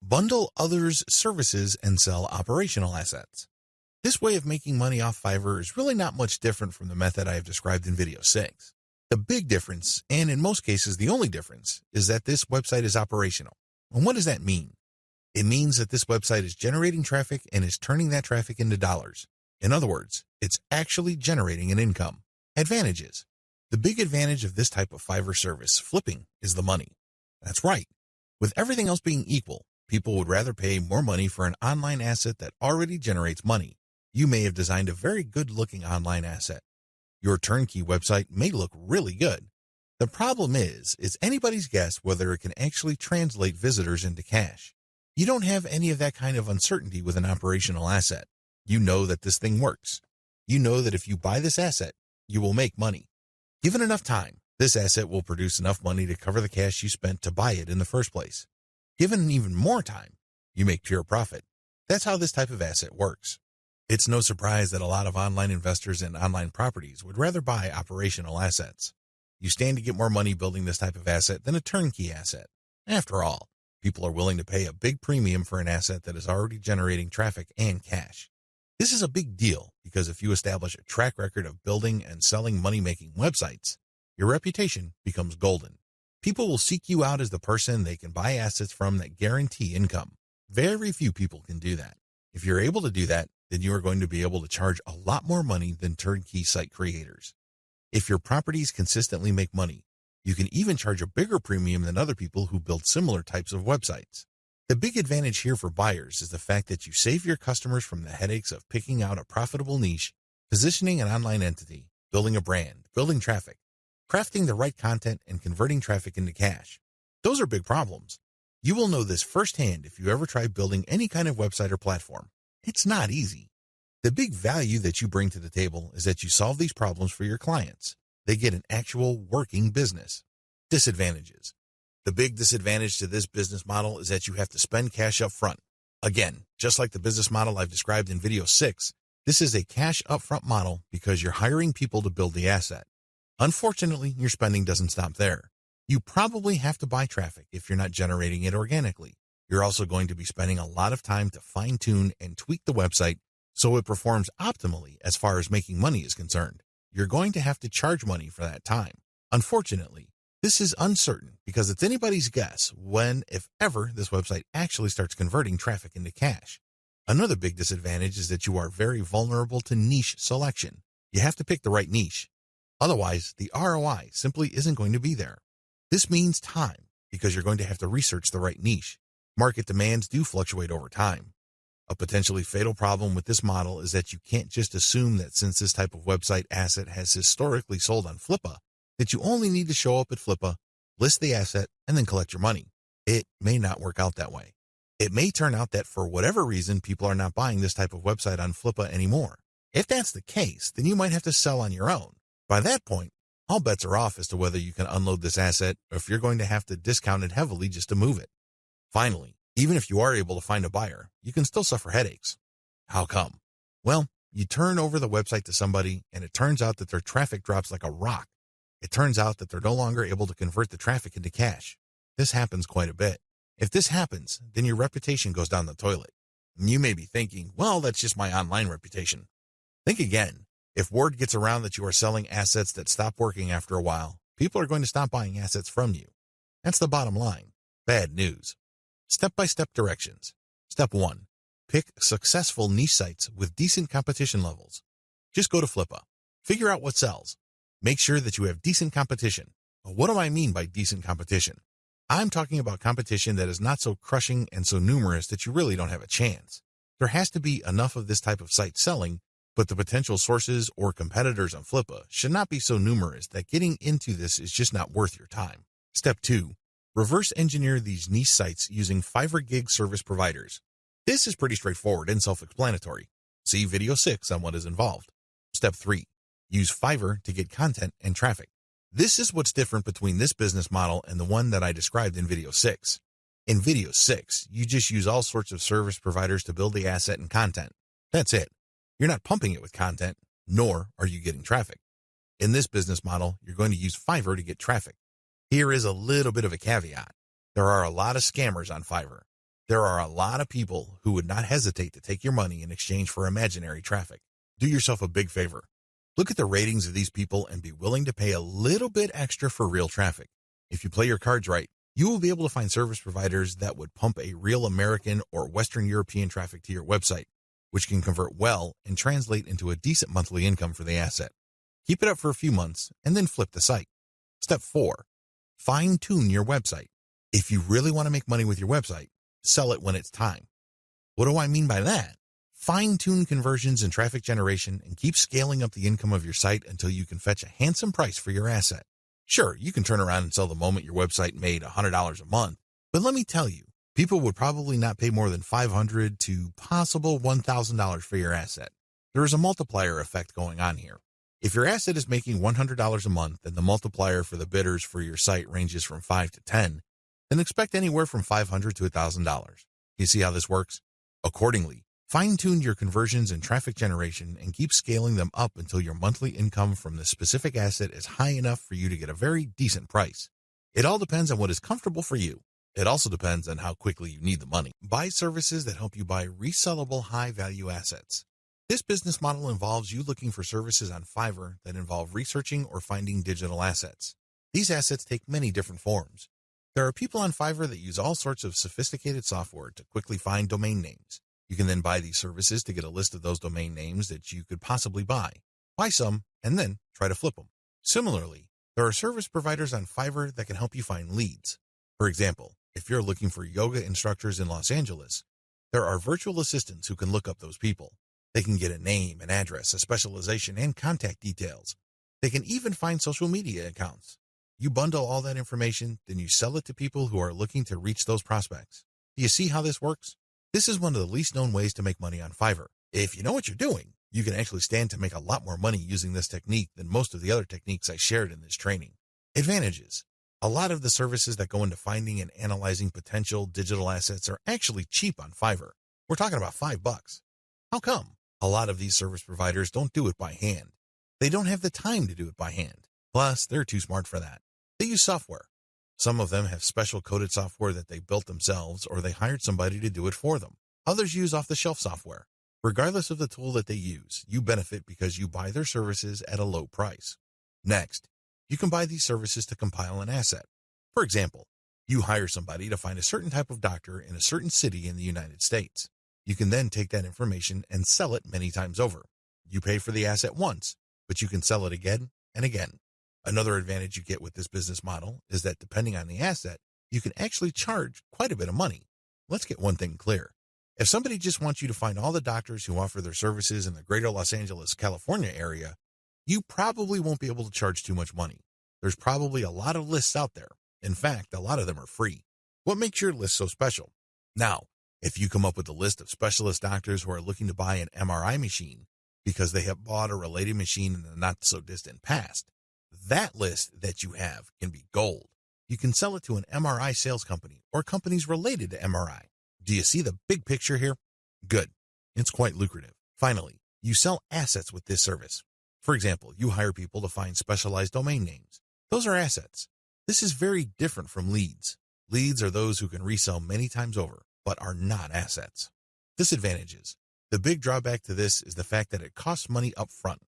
Bundle others' services and sell operational assets. This way of making money off Fiverr is really not much different from the method I have described in video 6. The big difference, and in most cases the only difference, is that this website is operational. And what does that mean? It means that this website is generating traffic and is turning that traffic into dollars. In other words, it's actually generating an income. Advantages. The big advantage of this type of Fiverr service, flipping, is the money. That's right. With everything else being equal, people would rather pay more money for an online asset that already generates money. You may have designed a very good-looking online asset. Your turnkey website may look really good. The problem is, it's anybody's guess whether it can actually translate visitors into cash. You don't have any of that kind of uncertainty with an operational asset. You know that this thing works. You know that if you buy this asset, you will make money. Given enough time, this asset will produce enough money to cover the cash you spent to buy it in the first place. Given even more time, you make pure profit. That's how this type of asset works. It's no surprise that a lot of online investors in online properties would rather buy operational assets. You stand to get more money building this type of asset than a turnkey asset. After all, people are willing to pay a big premium for an asset that is already generating traffic and cash. This is a big deal because if you establish a track record of building and selling money-making websites, your reputation becomes golden. People will seek you out as the person they can buy assets from that guarantee income. Very few people can do that. If you're able to do that, then you are going to be able to charge a lot more money than turnkey site creators. If your properties consistently make money, you can even charge a bigger premium than other people who build similar types of websites. The big advantage here for buyers is the fact that you save your customers from the headaches of picking out a profitable niche, positioning an online entity, building a brand, building traffic, crafting the right content, and converting traffic into cash. Those are big problems. You will know this firsthand if you ever try building any kind of website or platform. It's not easy. The big value that you bring to the table is that you solve these problems for your clients. They get an actual working business. Disadvantages. The big disadvantage to this business model is that you have to spend cash up front. Again, just like the business model I've described in video 6, this is a cash upfront model because you're hiring people to build the asset. Unfortunately, your spending doesn't stop there. You probably have to buy traffic if you're not generating it organically. You're also going to be spending a lot of time to fine-tune and tweak the website so it performs optimally as far as making money is concerned. You're going to have to charge money for that time. Unfortunately, this is uncertain because it's anybody's guess when, if ever, this website actually starts converting traffic into cash. Another big disadvantage is that you are very vulnerable to niche selection. You have to pick the right niche. Otherwise, the ROI simply isn't going to be there. This means time because you're going to have to research the right niche. Market demands do fluctuate over time. A potentially fatal problem with this model is that you can't just assume that since this type of website asset has historically sold on Flippa, that you only need to show up at Flippa, list the asset, and then collect your money. It may not work out that way. It may turn out that for whatever reason, people are not buying this type of website on Flippa anymore. If that's the case, then you might have to sell on your own. By that point, all bets are off as to whether you can unload this asset or if you're going to have to discount it heavily just to move it. Finally, even if you are able to find a buyer, you can still suffer headaches. How come? Well, you turn over the website to somebody and it turns out that their traffic drops like a rock. It turns out that they're no longer able to convert the traffic into cash. This happens quite a bit. If this happens, then your reputation goes down the toilet. And you may be thinking, well, that's just my online reputation. Think again. If word gets around that you are selling assets that stop working after a while, people are going to stop buying assets from you. That's the bottom line. Bad news. Step-by-step directions. Step 1. Pick successful niche sites with decent competition levels. Just go to Flippa. Figure out what sells. Make sure that you have decent competition. What do I mean by decent competition? I'm talking about competition that is not so crushing and so numerous that you really don't have a chance. There has to be enough of this type of site selling, but the potential sources or competitors on Flippa should not be so numerous that getting into this is just not worth your time. Step 2. Reverse engineer these niche sites using Fiverr gig service providers. This is pretty straightforward and self-explanatory. See video 6 on what is involved. Step 3. Use Fiverr to get content and traffic. This is what's different between this business model and the one that I described in video 6. In video 6, you just use all sorts of service providers to build the asset and content. That's it. You're not pumping it with content, nor are you getting traffic. In this business model, you're going to use Fiverr to get traffic. Here is a little bit of a caveat. There are a lot of scammers on Fiverr. There are a lot of people who would not hesitate to take your money in exchange for imaginary traffic. Do yourself a big favor. Look at the ratings of these people and be willing to pay a little bit extra for real traffic. If you play your cards right, you will be able to find service providers that would pump a real American or Western European traffic to your website, which can convert well and translate into a decent monthly income for the asset. Keep it up for a few months and then flip the site. Step 4. Fine-tune your website. If you really want to make money with your website, sell it when it's time. What do I mean by that? Fine-tune conversions and traffic generation and keep scaling up the income of your site until you can fetch a handsome price for your asset. Sure, you can turn around and sell the moment your website made $100 a month, but let me tell you, people would probably not pay more than $500 to possible $1,000 for your asset. There is a multiplier effect going on here. If your asset is making $100 a month and the multiplier for the bidders for your site ranges from 5 to 10, then expect anywhere from $500 to $1,000. You see how this works? Accordingly, fine-tune your conversions and traffic generation and keep scaling them up until your monthly income from the specific asset is high enough for you to get a very decent price. It all depends on what is comfortable for you. It also depends on how quickly you need the money. Buy services that help you buy resellable high-value assets. This business model involves you looking for services on Fiverr that involve researching or finding digital assets. These assets take many different forms. There are people on Fiverr that use all sorts of sophisticated software to quickly find domain names. You can then buy these services to get a list of those domain names that you could possibly buy. Buy some, and then try to flip them. Similarly, there are service providers on Fiverr that can help you find leads. For example, if you're looking for yoga instructors in Los Angeles, there are virtual assistants who can look up those people. They can get a name, an address, a specialization, and contact details. They can even find social media accounts. You bundle all that information, then you sell it to people who are looking to reach those prospects. Do you see how this works? This is one of the least known ways to make money on Fiverr. If you know what you're doing, you can actually stand to make a lot more money using this technique than most of the other techniques I shared in this training. Advantages. A lot of the services that go into finding and analyzing potential digital assets are actually cheap on Fiverr. We're talking about $5. How come? A lot of these service providers don't do it by hand. They don't have the time to do it by hand. Plus, they're too smart for that. They use software. Some of them have special coded software that they built themselves or they hired somebody to do it for them. Others use off-the-shelf software. Regardless of the tool that they use, you benefit because you buy their services at a low price. Next, you can buy these services to compile an asset. For example, you hire somebody to find a certain type of doctor in a certain city in the United States. You can then take that information and sell it many times over. You pay for the asset once, but you can sell it again and again. Another advantage you get with this business model is that depending on the asset, you can actually charge quite a bit of money. Let's get one thing clear. If somebody just wants you to find all the doctors who offer their services in the greater Los Angeles, California area, you probably won't be able to charge too much money. There's probably a lot of lists out there. In fact, a lot of them are free. What makes your list so special? Now, if you come up with a list of specialist doctors who are looking to buy an MRI machine because they have bought a related machine in the not-so-distant past, that list that you have can be gold. You can sell it to an MRI sales company or companies related to MRI. Do you see the big picture here? Good. It's quite lucrative. Finally, you sell assets with this service. For example, you hire people to find specialized domain names. Those are assets. This is very different from leads. Leads are those who can resell many times over, but are not assets. Disadvantages. The big drawback to this is the fact that it costs money up front.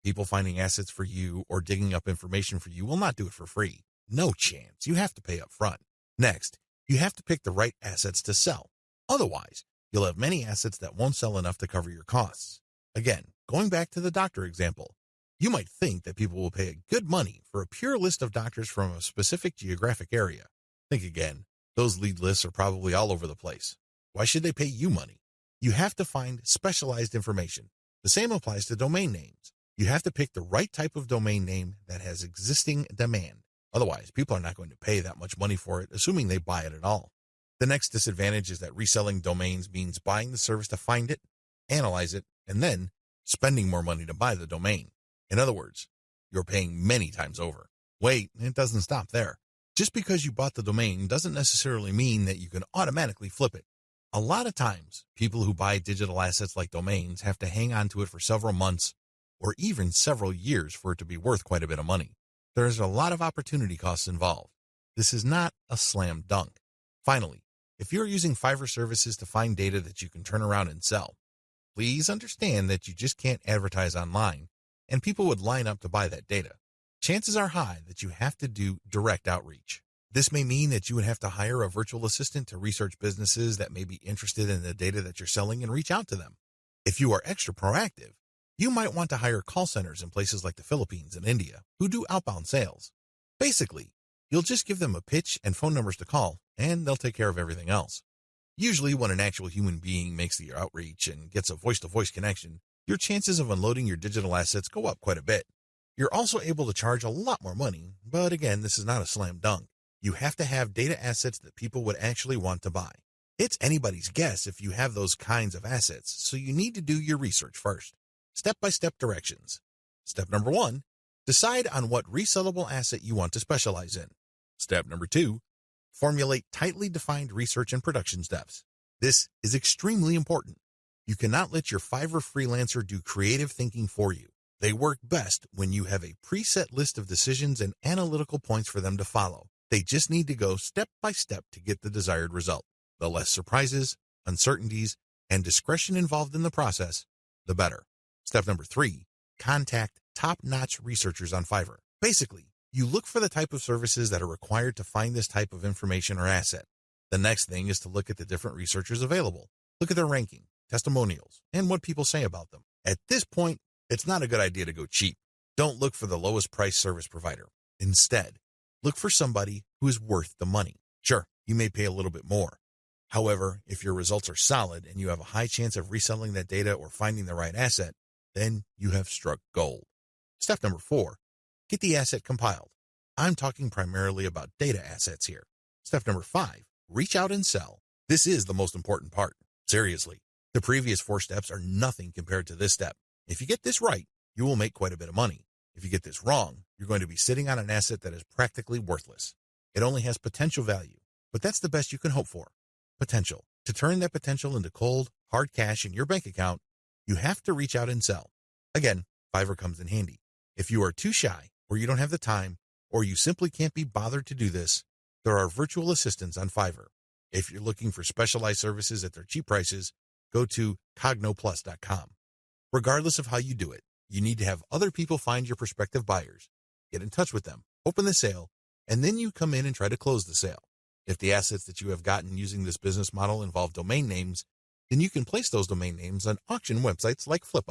People finding assets for you or digging up information for you will not do it for free. No chance. You have to pay up front. Next, you have to pick the right assets to sell. Otherwise, you'll have many assets that won't sell enough to cover your costs. Again, going back to the doctor example, you might think that people will pay good money for a pure list of doctors from a specific geographic area. Think again. Those lead lists are probably all over the place. Why should they pay you money? You have to find specialized information. The same applies to domain names. You have to pick the right type of domain name that has existing demand. Otherwise, people are not going to pay that much money for it, assuming they buy it at all. The next disadvantage is that reselling domains means buying the service to find it, analyze it, and then spending more money to buy the domain. In other words, you're paying many times over. Wait, it doesn't stop there. Just because you bought the domain doesn't necessarily mean that you can automatically flip it. A lot of times, people who buy digital assets like domains have to hang on to it for several months or even several years for it to be worth quite a bit of money. There's a lot of opportunity costs involved. This is not a slam dunk. Finally, If you're using Fiverr services to find data that you can turn around and sell, please understand that you just can't advertise online, and people would line up to buy that data. Chances are high that you have to do direct outreach. This may mean that you would have to hire a virtual assistant to research businesses that may be interested in the data that you're selling and reach out to them. If you are extra proactive, you might want to hire call centers in places like the Philippines and India who do outbound sales. Basically, you'll just give them a pitch and phone numbers to call, and they'll take care of everything else. Usually when an actual human being makes the outreach and gets a voice-to-voice connection, your chances of unloading your digital assets go up quite a bit. You're also able to charge a lot more money, but again, this is not a slam dunk. You have to have data assets that people would actually want to buy. It's anybody's guess if you have those kinds of assets, so you need to do your research first. Step-by-step directions. Step number 1, decide on what resellable asset you want to specialize in. Step number 2, formulate tightly defined research and production steps. This is extremely important. You cannot let your Fiverr freelancer do creative thinking for you. They work best when you have a preset list of decisions and analytical points for them to follow. They just need to go step by step to get the desired result. The less surprises, uncertainties, and discretion involved in the process, the better. Step number 3, contact top-notch researchers on Fiverr. Basically, you look for the type of services that are required to find this type of information or asset. The next thing is to look at the different researchers available. Look at their ranking, testimonials, and what people say about them. At this point, it's not a good idea to go cheap. Don't look for the lowest price service provider. Instead, look for somebody who is worth the money. Sure, you may pay a little bit more. However, if your results are solid and you have a high chance of reselling that data or finding the right asset, then you have struck gold. Step number 4, get the asset compiled. I'm talking primarily about data assets here. Step number 5, reach out and sell. This is the most important part. Seriously, the previous 4 steps are nothing compared to this step. If you get this right, you will make quite a bit of money. If you get this wrong, you're going to be sitting on an asset that is practically worthless. It only has potential value, but that's the best you can hope for. Potential. To turn that potential into cold, hard cash in your bank account, you have to reach out and sell. Again, Fiverr comes in handy. If you are too shy, or you don't have the time, or you simply can't be bothered to do this, there are virtual assistants on Fiverr. If you're looking for specialized services at their cheap prices, go to cognoplus.com. Regardless of how you do it, you need to have other people find your prospective buyers, get in touch with them, open the sale, and then you come in and try to close the sale. If the assets that you have gotten using this business model involve domain names, then you can place those domain names on auction websites like Flippa.